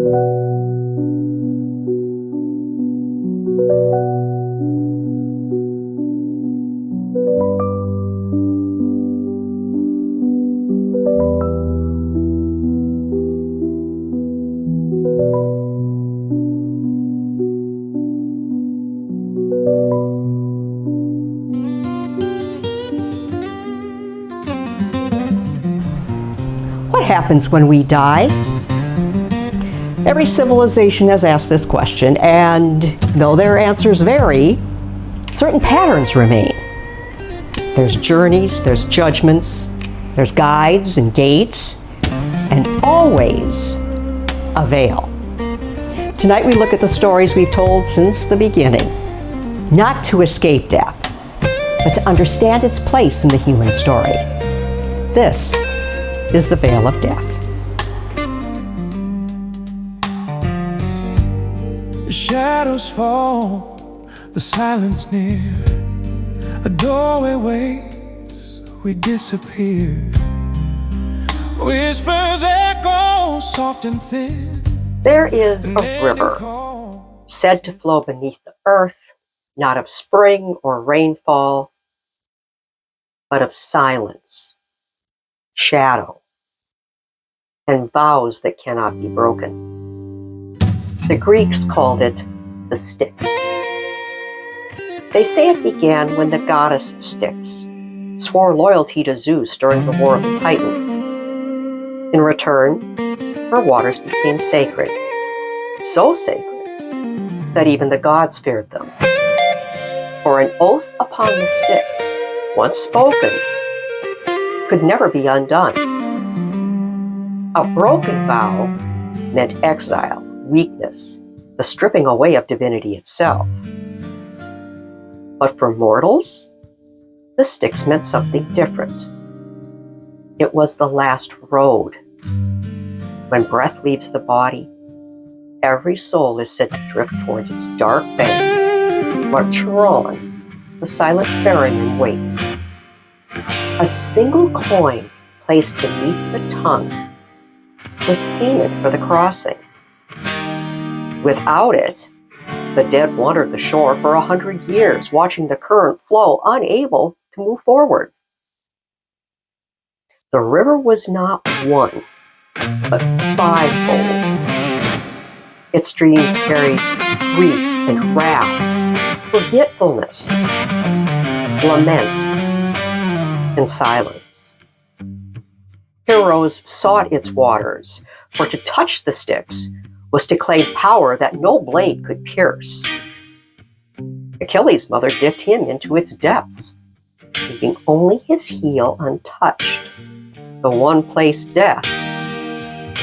What happens when we die? Every civilization has asked this question, and though their answers vary, certain patterns remain. There's journeys, there's judgments, there's guides and gates, and always a veil. Tonight we look at the stories we've told since the beginning, not to escape death, but to understand its place in the human story. This is the veil of death. The shadows fall, the silence near, a doorway waits, we disappear. Whispers echo soft and thin. There is a river said to flow beneath the earth, not of spring or rainfall, but of silence, shadow, and vows that cannot be broken. The Greeks called it the Styx. They say it began when the goddess Styx swore loyalty to Zeus during the War of the Titans. In return, her waters became sacred, so sacred that even the gods feared them. For an oath upon the Styx, once spoken, could never be undone. A broken vow meant exile, weakness, the stripping away of divinity itself. But for mortals, the Styx meant something different. It was the last road. When breath leaves the body, every soul is said to drift towards its dark banks, where Chiron, the silent ferryman, waits. A single coin placed beneath the tongue was payment for the crossing. Without it, the dead wandered the shore for 100 years, watching the current flow, unable to move forward. The river was not one, but fivefold. Its streams carried grief and wrath, forgetfulness, lament, and silence. Heroes sought its waters, for to touch the Styx was to claim power that no blade could pierce. Achilles' mother dipped him into its depths, leaving only his heel untouched, the one place death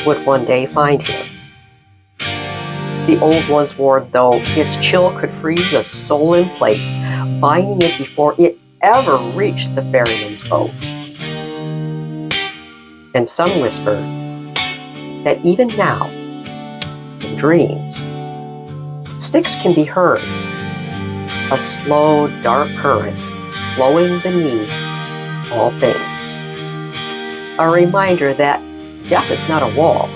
would one day find him. The old ones warned, though, its chill could freeze a soul in place, binding it before it ever reached the ferryman's boat. And some whisper that even now, in dreams, Styx can be heard, a slow, dark current flowing beneath all things. A reminder that death is not a wall,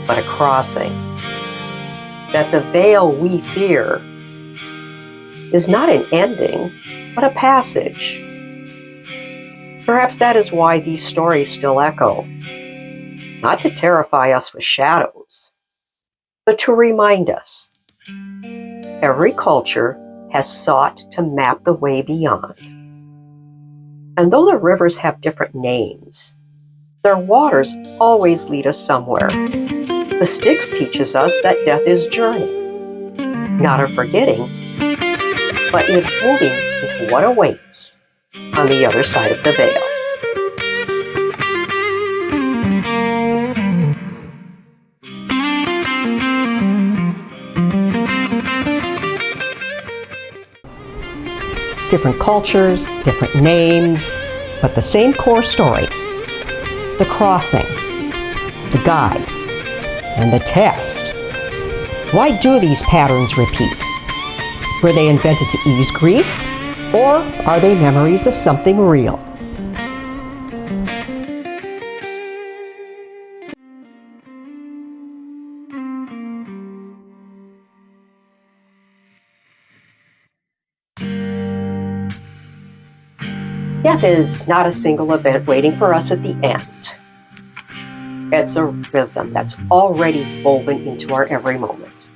but a crossing. That the veil we fear is not an ending, but a passage. Perhaps that is why these stories still echo. Not to terrify us with shadows, but to remind us. Every culture has sought to map the way beyond. And though the rivers have different names, their waters always lead us somewhere. The Styx teaches us that death is journey, not a forgetting, but in moving into what awaits on the other side of the veil. Different cultures, different names, but the same core story. The crossing, the guide, and the test. Why do these patterns repeat? Were they invented to ease grief, or are they memories of something real? Death is not a single event waiting for us at the end. It's a rhythm that's already woven into our every moment.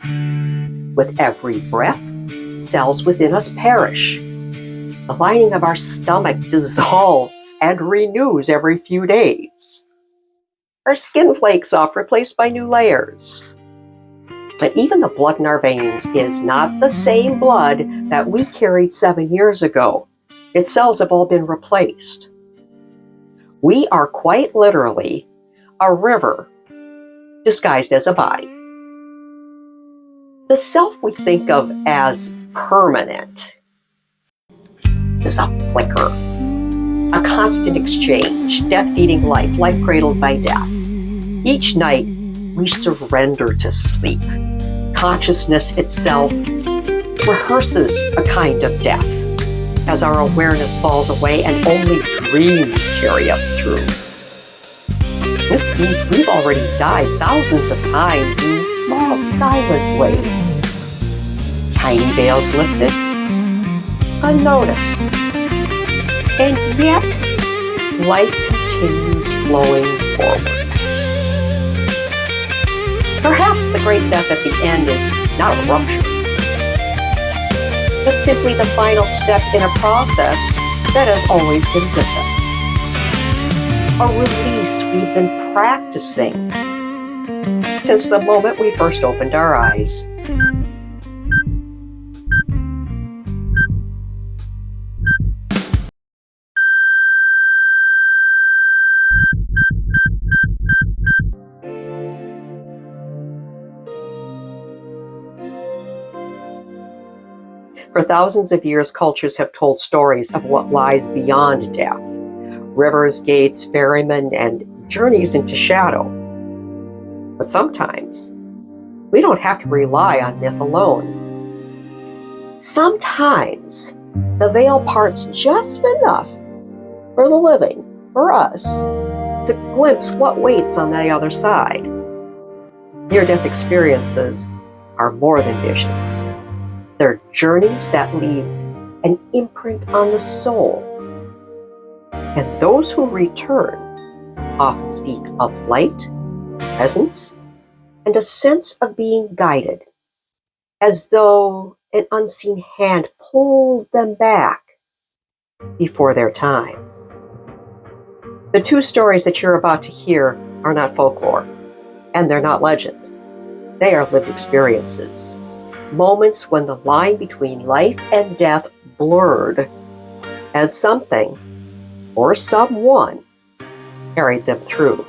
With every breath, cells within us perish. The lining of our stomach dissolves and renews every few days. Our skin flakes off, replaced by new layers. But even the blood in our veins is not the same blood that we carried 7 years ago. Its cells have all been replaced. We are quite literally a river disguised as a body. The self we think of as permanent is a flicker, a constant exchange, death feeding life, life cradled by death. Each night, we surrender to sleep. Consciousness itself rehearses a kind of death as our awareness falls away and only dreams carry us through. This means we've already died thousands of times in small, silent ways. Tiny veils lifted, unnoticed. And yet, life continues flowing forward. Perhaps the great death at the end is not a rupture, but simply the final step in a process that has always been with us. A release we've been practicing since the moment we first opened our eyes. For thousands of years, cultures have told stories of what lies beyond death. Rivers, gates, ferrymen, and journeys into shadow. But sometimes, we don't have to rely on myth alone. Sometimes, the veil parts just enough for the living, for us, to glimpse what waits on the other side. Near-death experiences are more than visions. They're journeys that leave an imprint on the soul. And those who return often speak of light, presence, and a sense of being guided, as though an unseen hand pulled them back before their time. The two stories that you're about to hear are not folklore, and they're not legend. They are lived experiences. Moments when the line between life and death blurred, and something or someone carried them through.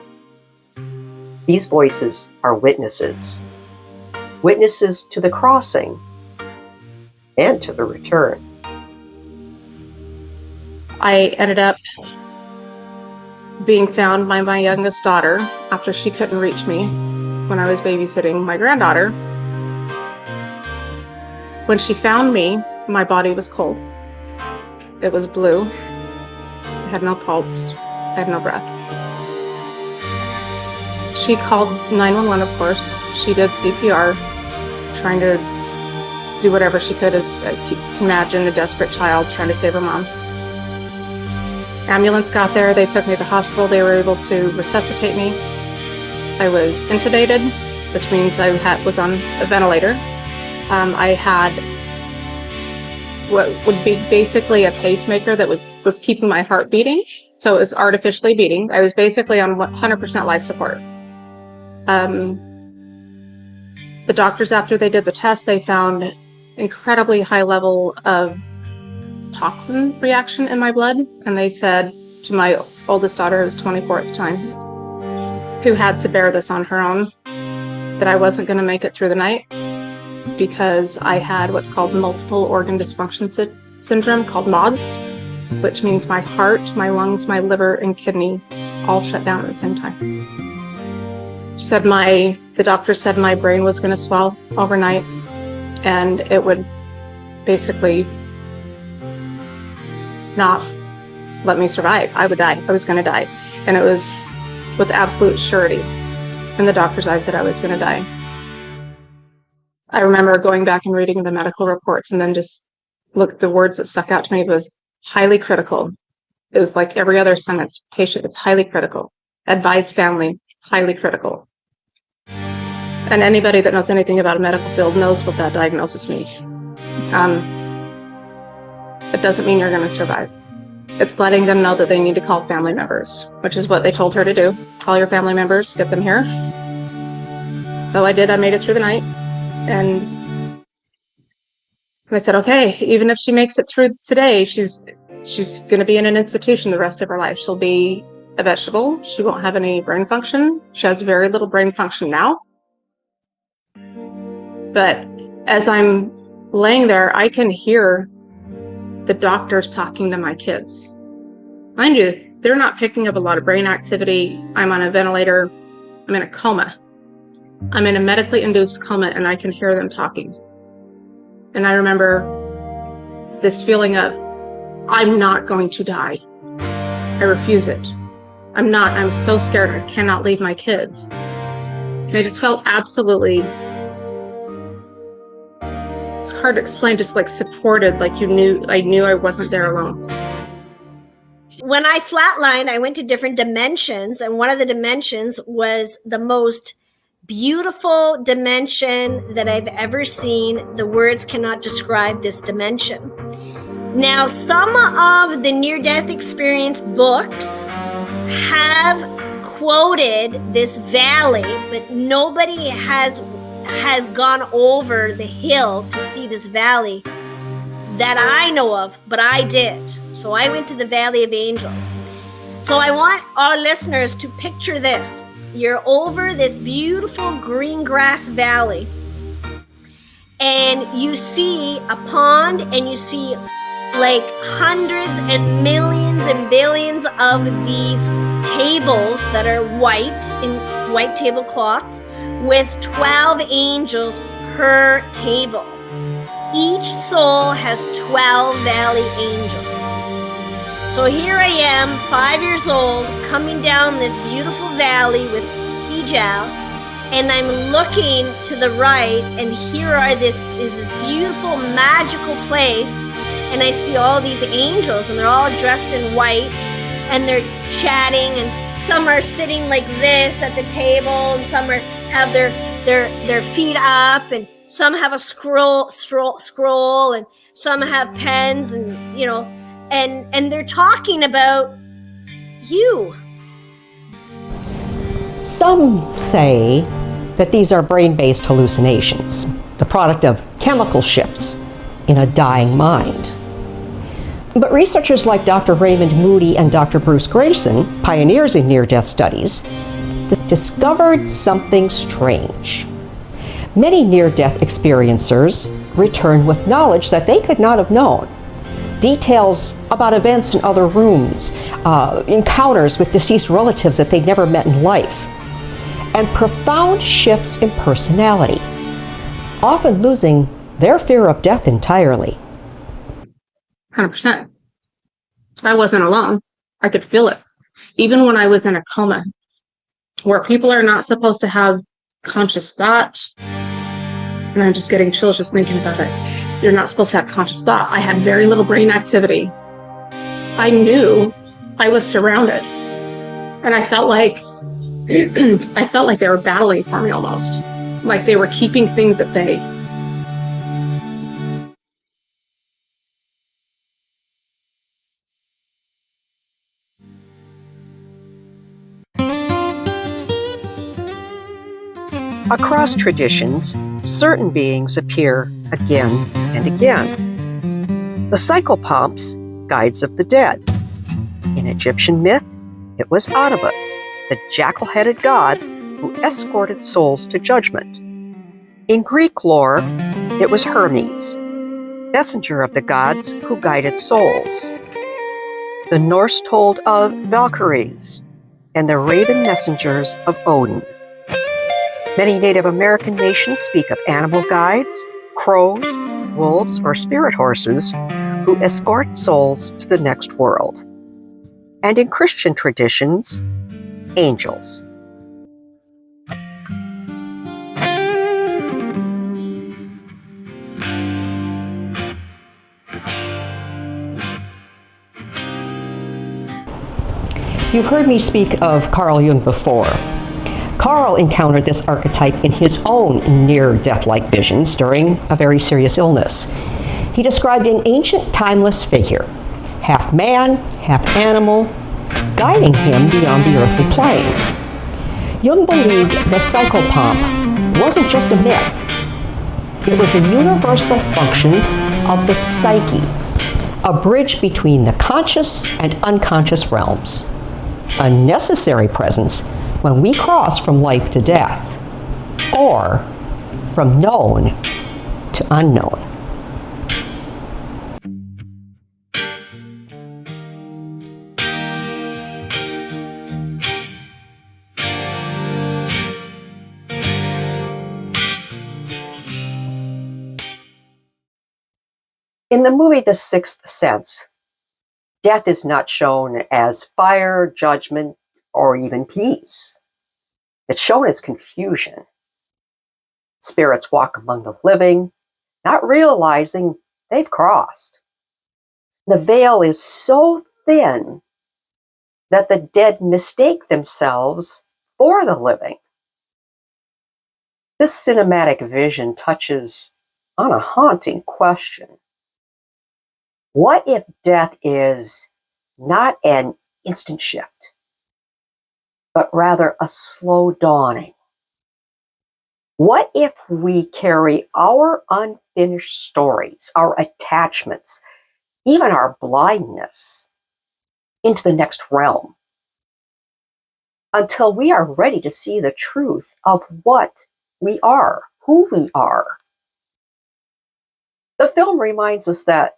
These voices are witnesses. Witnesses to the crossing and to the return. I ended up being found by my youngest daughter after she couldn't reach me when I was babysitting my granddaughter. When she found me, my body was cold. It was blue. I had no pulse. I had no breath. She called 911, of course. She did CPR, trying to do whatever she could, as you can imagine, a desperate child trying to save her mom. Ambulance got there. They took me to the hospital. They were able to resuscitate me. I was intubated, which means I was on a ventilator. I had what would be basically a pacemaker that was keeping my heart beating. So it was artificially beating. I was basically on 100% life support. The doctors, after they did the test, they found incredibly high level of toxin reaction in my blood. And they said to my oldest daughter, who was 24 at the time, who had to bear this on her own, that I wasn't going to make it through the night because I had what's called multiple organ dysfunction syndrome, called MODS, which means my heart, my lungs, my liver, and kidneys all shut down at the same time. She said the doctor said my brain was going to swell overnight and it would basically not let me survive. I would die. I was going to die. And it was with absolute surety in the doctor's eyes that I was going to die. I remember going back and reading the medical reports and then just the words that stuck out to me was highly critical. It was like every other sentence. Patient is highly critical. Advise family, highly critical. And anybody that knows anything about a medical field knows what that diagnosis means. It doesn't mean you're going to survive. It's letting them know that they need to call family members, which is what they told her to do. Call your family members, get them here. So I did. I made it through the night. And I said, okay, even if she makes it through today, she's going to be in an institution the rest of her life. She'll be a vegetable. She won't have any brain function. She has very little brain function now. But as I'm laying there, I can hear the doctors talking to my kids. Mind you, they're not picking up a lot of brain activity. I'm on a ventilator. I'm in a coma. I'm in a medically induced coma, and I can hear them talking. And I remember this feeling of, I'm not going to die. I refuse it. I'm not. I'm so scared. I cannot leave my kids. And I just felt absolutely, it's hard to explain, just like supported, like I knew I wasn't there alone. When I flatlined, I went to different dimensions, and one of the dimensions was the most beautiful dimension that I've ever seen. The words cannot describe this dimension. Now, some of the near-death experience books have quoted this valley, but nobody has gone over the hill to see this valley that I know of, but I did. So I went to the Valley of Angels. So I want our listeners to picture this. You're over this beautiful green grass valley, and you see a pond, and you see like hundreds and millions and billions of these tables that are white, in white tablecloths, with 12 angels per table. Each soul has 12 valley angels. So here I am, 5 years old, coming down this beautiful valley with hijab, and I'm looking to the right, and here is this beautiful, magical place, and I see all these angels, and they're all dressed in white, and they're chatting, and some are sitting like this at the table, and some have their feet up, and some have a scroll, and some have pens, and and they're talking about you. Some say that these are brain-based hallucinations, the product of chemical shifts in a dying mind. But researchers like Dr. Raymond Moody and Dr. Bruce Grayson, pioneers in near-death studies, discovered something strange. Many near-death experiencers return with knowledge that they could not have known. Details about events in other rooms, encounters with deceased relatives that they'd never met in life, and profound shifts in personality, often losing their fear of death entirely. 100%. I wasn't alone. I could feel it. Even when I was in a coma, where people are not supposed to have conscious thought, and I'm just getting chills just thinking about it. You're not supposed to have conscious thought. I had very little brain activity. I knew I was surrounded, and I felt like they were battling for me almost, like they were keeping things at bay. Across traditions, certain beings appear again and again. The psychopomps, guides of the dead. In Egyptian myth, it was Anubis, the jackal-headed god who escorted souls to judgment. In Greek lore, it was Hermes, messenger of the gods who guided souls. The Norse told of Valkyries and the raven messengers of Odin. Many Native American nations speak of animal guides, crows, wolves, or spirit horses who escort souls to the next world. And in Christian traditions, angels. You've heard me speak of Carl Jung before. Carl encountered this archetype in his own near-death-like visions during a very serious illness. He described an ancient, timeless figure, half man, half animal, guiding him beyond the earthly plane. Jung believed the psychopomp wasn't just a myth. It was a universal function of the psyche, a bridge between the conscious and unconscious realms, a necessary presence when we cross from life to death, or from known to unknown. In the movie The Sixth Sense, death is not shown as fire, judgment, or even peace. It's shown as confusion. Spirits walk among the living, not realizing they've crossed. The veil is so thin that the dead mistake themselves for the living. This cinematic vision touches on a haunting question. What if death is not an instant shift, but rather a slow dawning? What if we carry our unfinished stories, our attachments, even our blindness into the next realm until we are ready to see the truth of what we are, who we are? The film reminds us that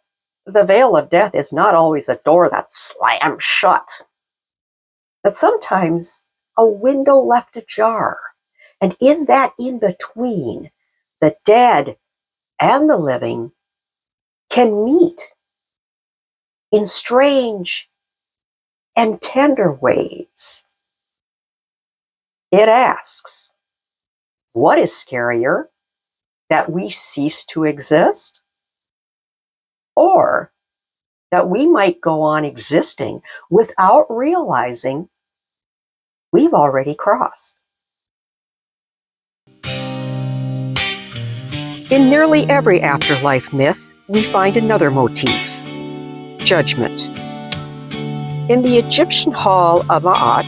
the veil of death is not always a door that slams shut, but sometimes a window left ajar. And in that in-between, the dead and the living can meet in strange and tender ways. It asks, what is scarier, that we cease to exist? Or that we might go on existing without realizing we've already crossed? In nearly every afterlife myth, we find another motif: judgment. In the Egyptian hall of Ma'at,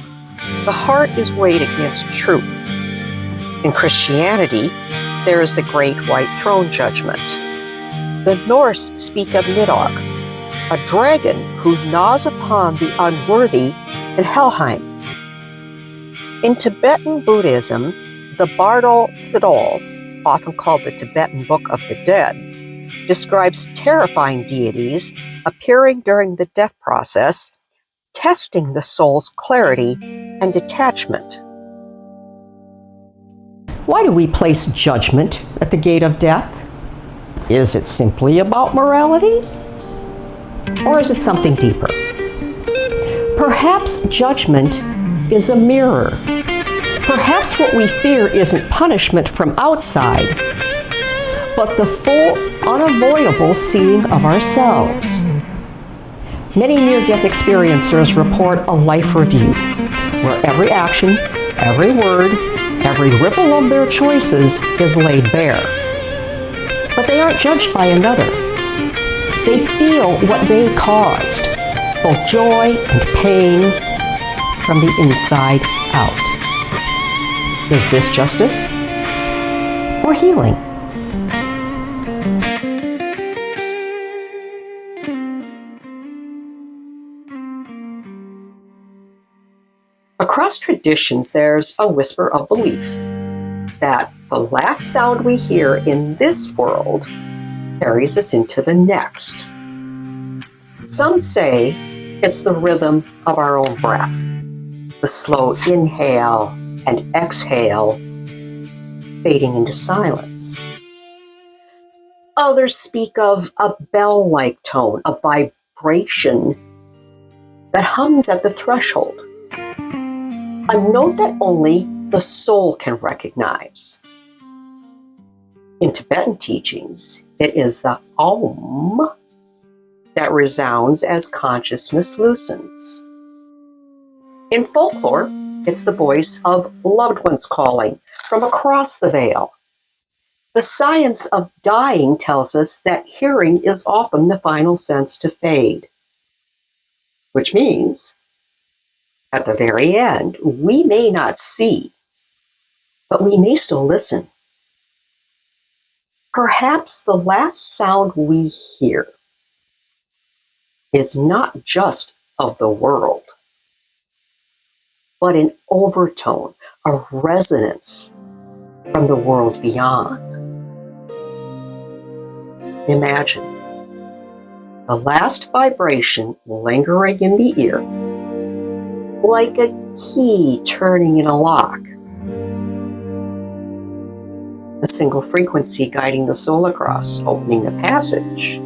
the heart is weighed against truth. In Christianity, there is the Great White Throne Judgment. The Norse speak of Nidhogg, a dragon who gnaws upon the unworthy in Helheim. In Tibetan Buddhism, the Bardo Thidol, often called the Tibetan Book of the Dead, describes terrifying deities appearing during the death process, testing the soul's clarity and detachment. Why do we place judgment at the gate of death? Is it simply about morality? Or is it something deeper? Perhaps judgment is a mirror. Perhaps what we fear isn't punishment from outside, but the full, unavoidable seeing of ourselves. Many near-death experiencers report a life review, where every action, every word, every ripple of their choices is laid bare. But they aren't judged by another. They feel what they caused, both joy and pain, from the inside out. Is this justice or healing? Across traditions, there's a whisper of belief that the last sound we hear in this world carries us into the next. Some say it's the rhythm of our own breath, the slow inhale and exhale fading into silence. Others speak of a bell-like tone, a vibration that hums at the threshold, a note that only the soul can recognize. In Tibetan teachings, it is the Om that resounds as consciousness loosens. In folklore, it's the voice of loved ones calling from across the veil. The science of dying tells us that hearing is often the final sense to fade, which means at the very end, we may not see, but we may still listen. Perhaps the last sound we hear is not just of the world, but an overtone, a resonance from the world beyond. Imagine the last vibration lingering in the ear, like a key turning in a lock, a single frequency guiding the soul across, opening the passage.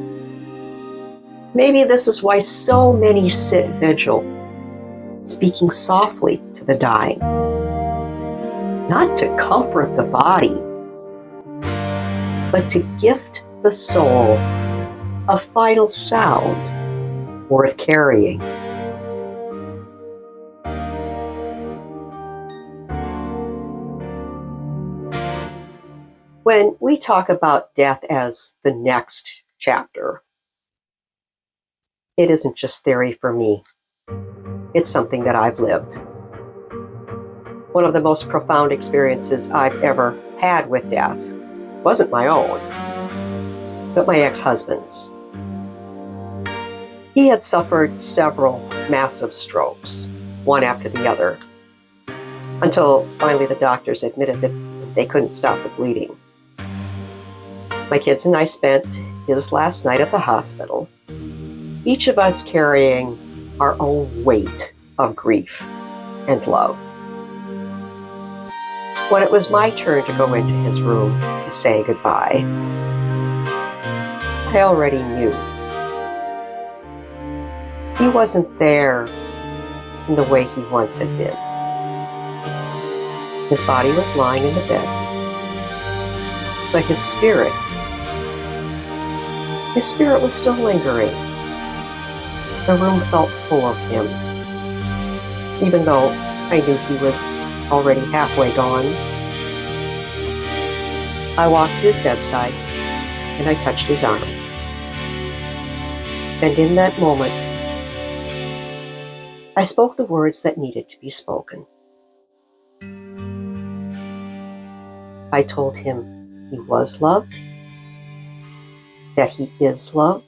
Maybe this is why so many sit vigil, speaking softly to the dying, not to comfort the body, but to gift the soul a final sound worth carrying. When we talk about death as the next chapter, it isn't just theory for me. It's something that I've lived. One of the most profound experiences I've ever had with death wasn't my own, but my ex-husband's. He had suffered several massive strokes, one after the other, until finally the doctors admitted that they couldn't stop the bleeding. My kids and I spent his last night at the hospital, each of us carrying our own weight of grief and love. When it was my turn to go into his room to say goodbye, I already knew. He wasn't there in the way he once had been. His body was lying in the bed, but his spirit was still lingering. The room felt full of him, even though I knew he was already halfway gone. I walked to his bedside and I touched his arm. And in that moment, I spoke the words that needed to be spoken. I told him he was loved, that he is loved,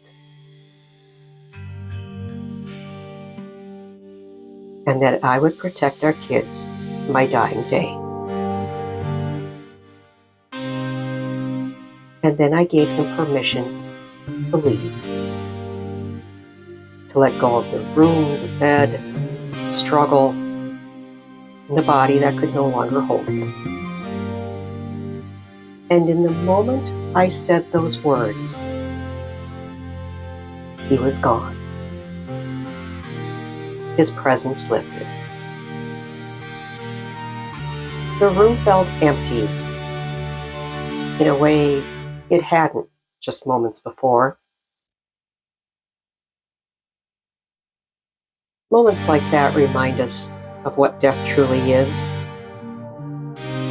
and that I would protect our kids to my dying day. And then I gave him permission to leave, to let go of the room, the bed, the struggle, and the body that could no longer hold him. And in the moment I said those words, he was gone. His presence lifted. The room felt empty in a way it hadn't just moments before. Moments like that remind us of what death truly is.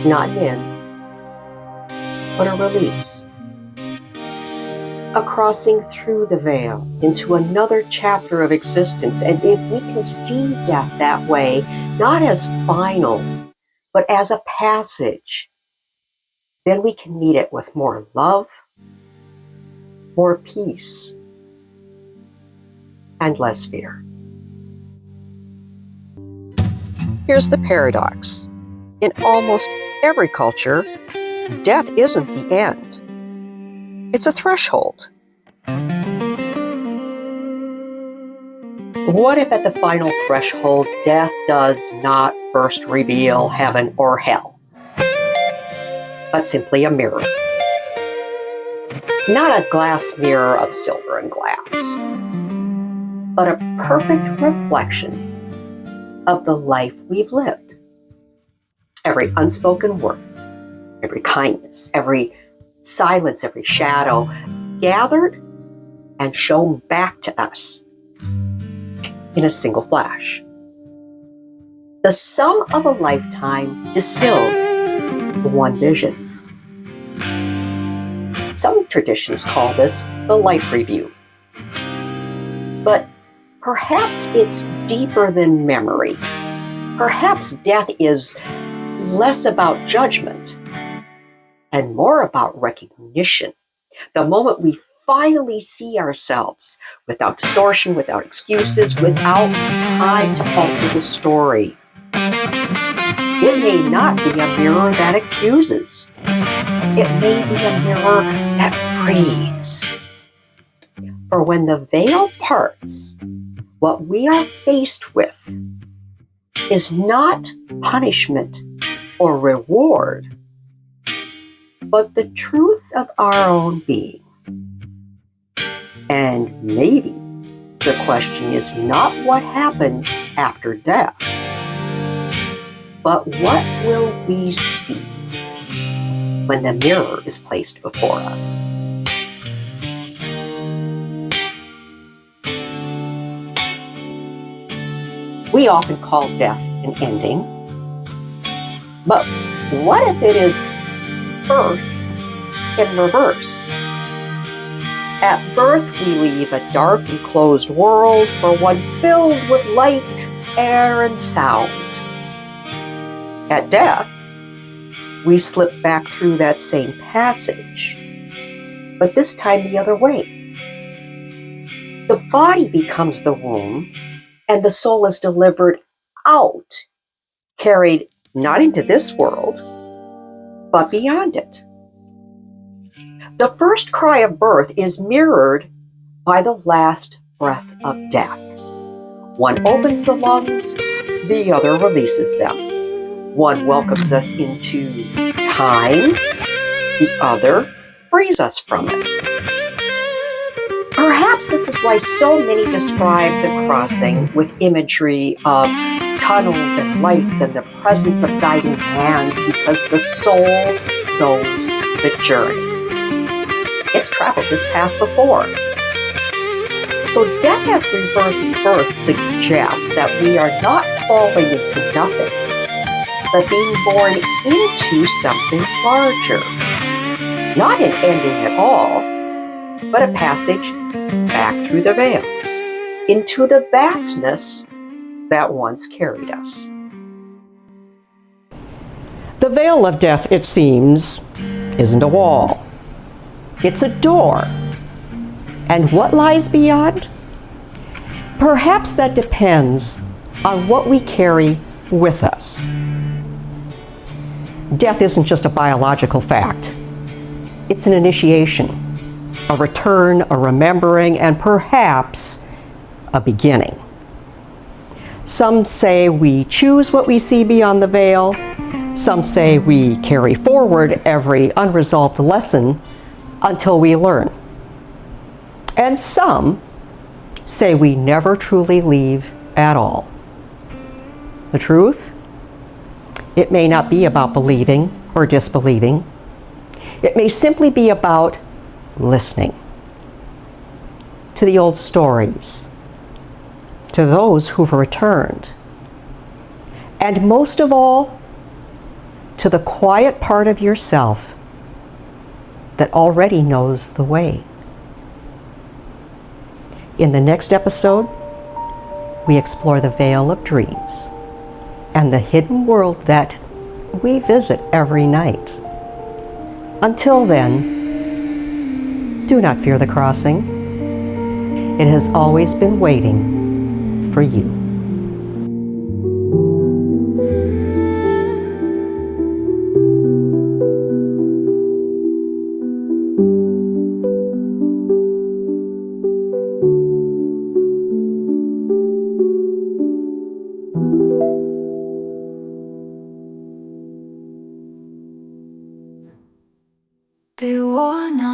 Not an end, but a release. A crossing through the veil into another chapter of existence. And if we can see death that way, not as final, but as a passage, then we can meet it with more love, more peace, and less fear. Here's the paradox. In almost every culture, death isn't the end. It's a threshold. What if at the final threshold, death does not first reveal heaven or hell, but simply a mirror? Not a glass mirror of silver and glass, but a perfect reflection of the life we've lived. Every unspoken word, every kindness, every silence, every shadow, gathered and shown back to us in a single flash. The sum of a lifetime distilled to one vision. Some traditions call this the life review. But perhaps it's deeper than memory. Perhaps death is less about judgment and more about recognition. The moment we finally see ourselves without distortion, without excuses, without time to alter the story. It may not be a mirror that accuses. It may be a mirror that frees. For when the veil parts, what we are faced with is not punishment or reward, but the truth of our own being. And maybe the question is not what happens after death, but what will we see when the mirror is placed before us? We often call death an ending, but what if it is birth in reverse? At birth, we leave a dark and closed world for one filled with light, air, and sound. At death, we slip back through that same passage, but this time the other way. The body becomes the womb, and the soul is delivered out, carried not into this world, but beyond it. The first cry of birth is mirrored by the last breath of death. One opens the lungs, the other releases them. One welcomes us into time, the other frees us from it. Perhaps this is why so many describe the crossing with imagery of tunnels and lights and the presence of guiding hands, because the soul knows the journey. It's traveled this path before. So death as reverse birth suggests that we are not falling into nothing, but being born into something larger. Not an ending at all, but a passage back through the veil, into the vastness that once carried us. The veil of death, it seems, isn't a wall. It's a door. And what lies beyond? Perhaps that depends on what we carry with us. Death isn't just a biological fact. It's an initiation, a return, a remembering, and perhaps a beginning. Some say we choose what we see beyond the veil. Some say we carry forward every unresolved lesson until we learn. And some say we never truly leave at all. The truth? It may not be about believing or disbelieving. It may simply be about listening to the old stories, to those who've returned, and most of all, to the quiet part of yourself that already knows the way. In the next episode, we explore the veil of dreams and the hidden world that we visit every night. Until then, do not fear the crossing. It has always been waiting for you. Be warned.